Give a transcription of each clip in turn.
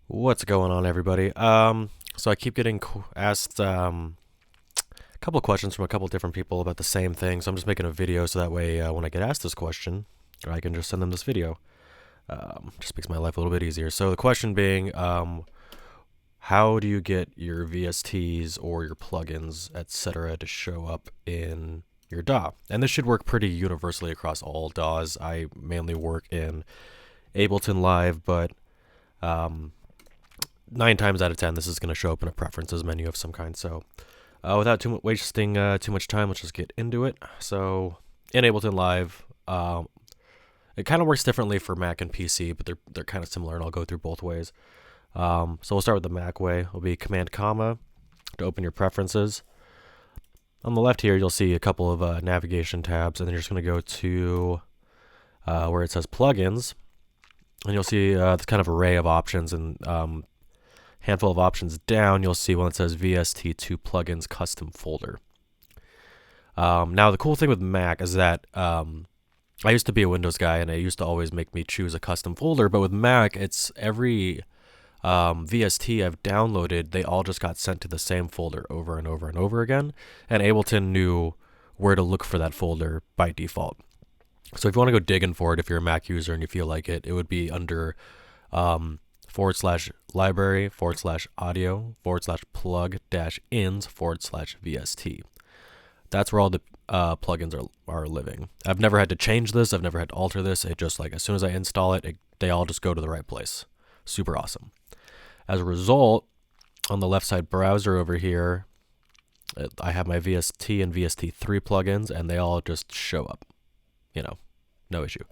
What's going on, everybody? So I keep getting asked a couple of questions from a couple of different people about the same thing. So I'm just making a video so that way when I get asked this question, I can just send them this video. Just makes my life a little bit easier. So the question being, how do you get your VSTs or your plugins, etc., to show up in your DAW? And this should work pretty universally across all DAWs. I mainly work in Ableton Live, but um, 9 times out of 10, this is going to show up in a preferences menu of some kind. So without wasting too much time, let's just get into it. So in Ableton Live, it kind of works differently for Mac and PC, but they're kind of similar, and I'll go through both ways. So we'll start with the Mac way. It'll be Command comma to open your preferences. On the left here, you'll see a couple of navigation tabs, and then you're just going to go to where it says plugins, and you'll see this kind of array of options, and handful of options down, you'll see one that says VST2 plugins custom folder. Now, the cool thing with Mac is that I used to be a Windows guy, and it used to always make me choose a custom folder. But with Mac, it's every VST I've downloaded, they all just got sent to the same folder over and over and over again. And Ableton knew where to look for that folder by default. So if you want to go digging for it, if you're a Mac user and you feel like it would be under /library /audio /plug-ins /VST. That's where all the plugins are living. I've never had to change this. I've never had to alter this. It just, like, as soon as I install it, they all just go to the right place. Super awesome. As a result, on the left side browser over here, I have my VST and VST3 plugins, and they all just show up. No issue.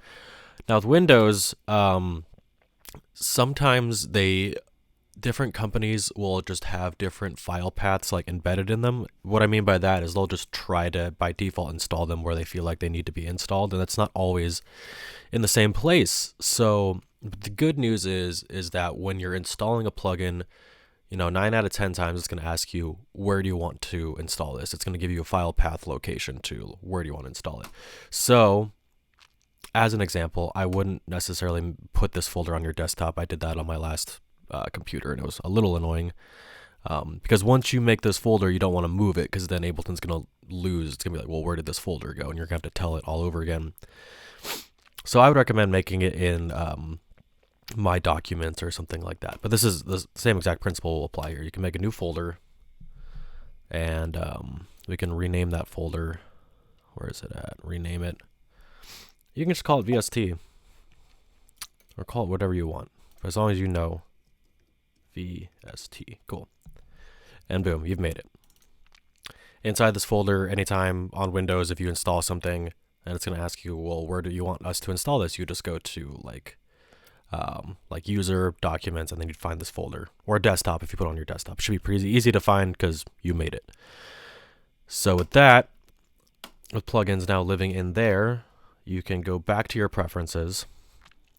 Now with Windows, sometimes different companies will just have different file paths like embedded in them. What I mean by that is they'll just try to by default install them where they feel like they need to be installed, and that's not always in the same place. So the good news is that when you're installing a plugin, 9 out of 10 times it's going to ask you, where do you want to install this? It's going to give you a file path location to where do you want to install it. So as an example, I wouldn't necessarily put this folder on your desktop. I did that on my last computer, and it was a little annoying because once you make this folder, you don't want to move it because then Ableton's going to lose. It's going to be like, well, where did this folder go? And you're going to have to tell it all over again. So I would recommend making it in My Documents or something like that. But this is the same exact principle will apply here. You can make a new folder, and we can rename that folder. Where is it at? Rename it. You can just call it VST or call it whatever you want, as long as you know VST. Cool. And boom, you've made it. Inside this folder, anytime on Windows, if you install something and it's going to ask you, well, where do you want us to install this? You just go to like user documents, and then you'd find this folder, or desktop if you put it on your desktop. It should be pretty easy to find because you made it. So with that, with plugins now living in there, you can go back to your preferences,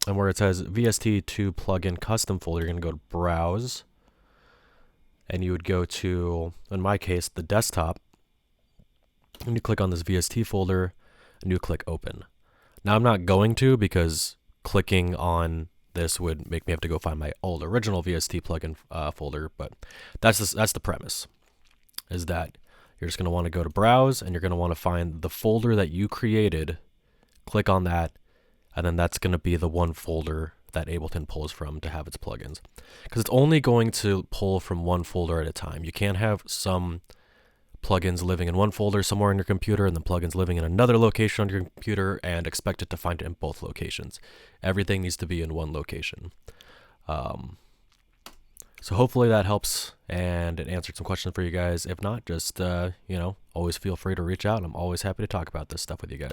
and where it says VST2 plugin custom folder, you're going to go to browse, and you would go to, in my case, the desktop, and you click on this VST folder, and you click open. Now I'm not going to, because clicking on this would make me have to go find my old original VST plugin folder, but that's the premise, is that you're just going to want to go to browse, and you're going to want to find the folder that you created. Click on that, and then that's going to be the one folder that Ableton pulls from to have its plugins, because it's only going to pull from one folder at a time. You can't have some plugins living in one folder somewhere on your computer and then plugins living in another location on your computer and expect it to find it in both locations. Everything needs to be in one location. So hopefully that helps, and it answered some questions for you guys. If not, just always feel free to reach out. I'm always happy to talk about this stuff with you guys.